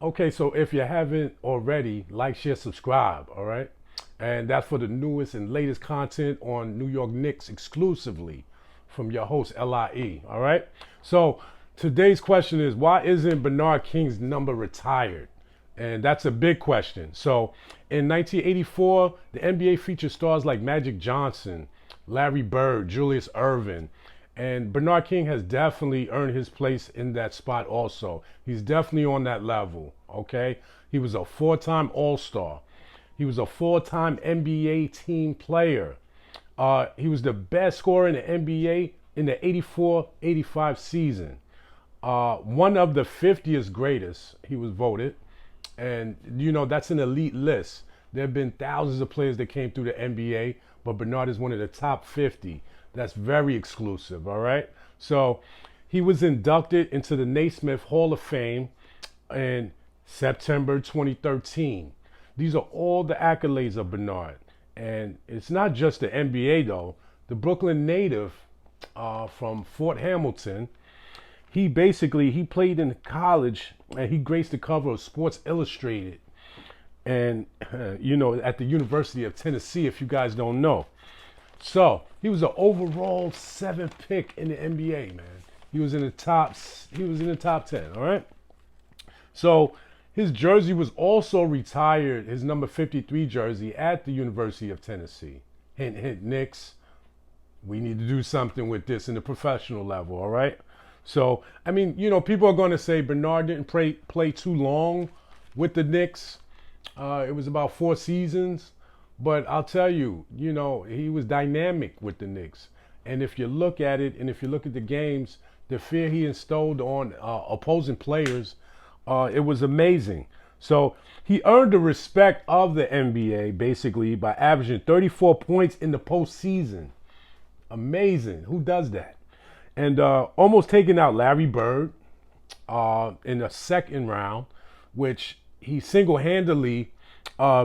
Okay, so if you haven't already, like, share, subscribe, all right? And that's for the newest and latest content on New York Knicks exclusively from your host, L.I.E., all right? So today's question is, why isn't Bernard King's number retired? And that's a big question. So in 1984, the NBA featured stars like Magic Johnson, Larry Bird, Julius Erving, and Bernard King has definitely earned his place in that spot also. He's definitely on that level, okay? He was a four-time All-Star. He was a four-time NBA team player. He was the best scorer in the NBA in the 84-85 season. One of the 50th greatest, he was voted. And, that's an elite list. There have been thousands of players that came through the NBA, but Bernard is one of the top 50. That's very exclusive, all right? So he was inducted into the Naismith Hall of Fame in September 2013. These are all the accolades of Bernard. And it's not just the NBA, though. The Brooklyn native from Fort Hamilton, he played in college and he graced the cover of Sports Illustrated and, at the University of Tennessee, if you guys don't know. So he was an overall 7th pick in the NBA, man. He was in the top 10, all right? So his jersey was also retired, his number 53 jersey at the University of Tennessee. Hint, hint, Knicks. We need to do something with this in the professional level, all right? So, people are going to say Bernard didn't play too long with the Knicks. It was about 4 seasons. But I'll tell you, he was dynamic with the Knicks. And if you look at it, and if you look at the games, the fear he instilled on opposing players, it was amazing. So he earned the respect of the NBA, basically, by averaging 34 points in the postseason. Amazing. Who does that? And almost taking out Larry Bird in the second round, which he single-handedly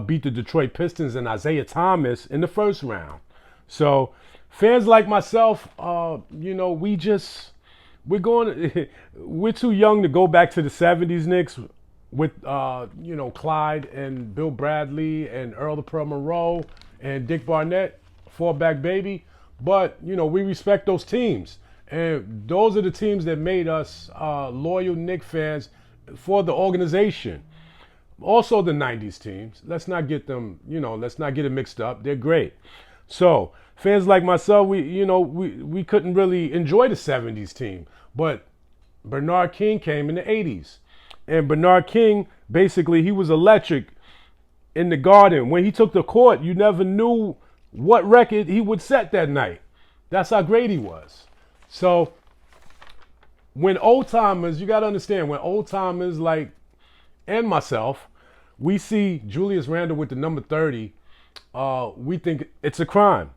beat the Detroit Pistons and Isaiah Thomas in the first round. So fans like myself, we're too young to go back to the 70s Knicks with, Clyde and Bill Bradley and Earl the Pearl Monroe and Dick Barnett, fallback baby. But, we respect those teams. And those are the teams that made us loyal Knicks fans for the organization. Also the 90s teams. Let's not get it mixed up. They're great. So fans like myself, we couldn't really enjoy the 70s team. But Bernard King came in the 80s. And Bernard King, basically, he was electric in the Garden. When he took the court, you never knew what record he would set that night. That's how great he was. So when old timers, you got to understand, when old timers and myself, we see Julius Randle with the number 30, we think it's a crime.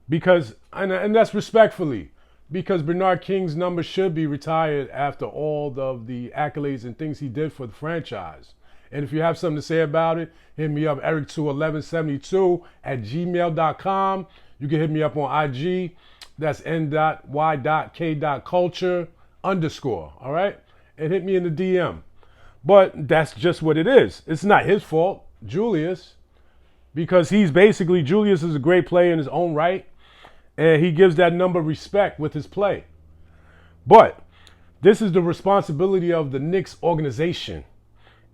Because, and that's respectfully, because Bernard King's number should be retired after all of the accolades and things he did for the franchise. And if you have something to say about it, hit me up, Eric21172 at gmail.com. You can hit me up on IG. That's N.Y.K.culture_, all right? And hit me in the DM. But that's just what it is. It's not his fault, Julius, because Julius is a great player in his own right, and he gives that number respect with his play. But this is the responsibility of the Knicks organization.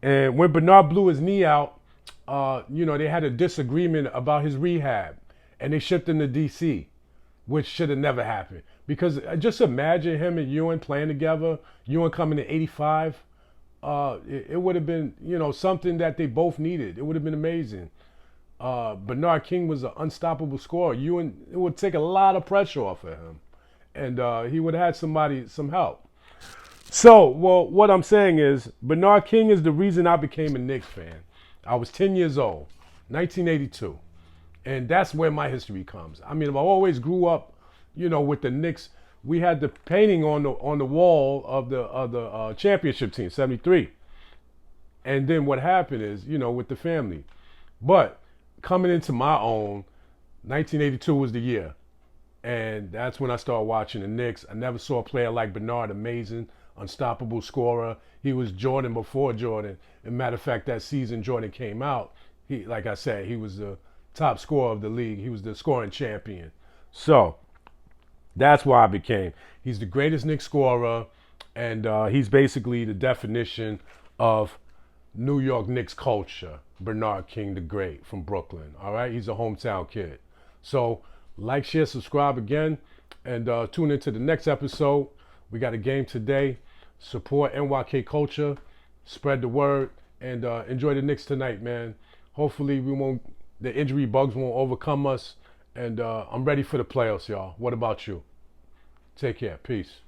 And when Bernard blew his knee out, they had a disagreement about his rehab, and they shipped him to D.C., which should have never happened. Because just imagine him and Ewing playing together, Ewing coming in 85. It would have been, something that they both needed. It would have been amazing. Bernard King was an unstoppable scorer. Ewing, it would take a lot of pressure off of him. And he would have had some help. So, what I'm saying is, Bernard King is the reason I became a Knicks fan. I was 10 years old, 1982. And that's where my history comes. I always grew up, with the Knicks. We had the painting on the wall of the championship team, 73. And then what happened is, with the family. But coming into my own, 1982 was the year. And that's when I started watching the Knicks. I never saw a player like Bernard, amazing. unstoppable scorer. He was Jordan before Jordan. As a matter of fact, that season Jordan came out, like I said, he was the top scorer of the league. He was the scoring champion. So that's why I became. He's the greatest Knicks scorer, and he's basically the definition of New York Knicks culture. Bernard King the Great from Brooklyn. All right, he's a hometown kid. So like, share, subscribe again, and tune into the next episode. We got a game today. Support N.Y.K culture, spread the word, and enjoy the Knicks tonight, man. Hopefully the injury bugs won't overcome us, and I'm ready for the playoffs, y'all. What about you? Take care. Peace.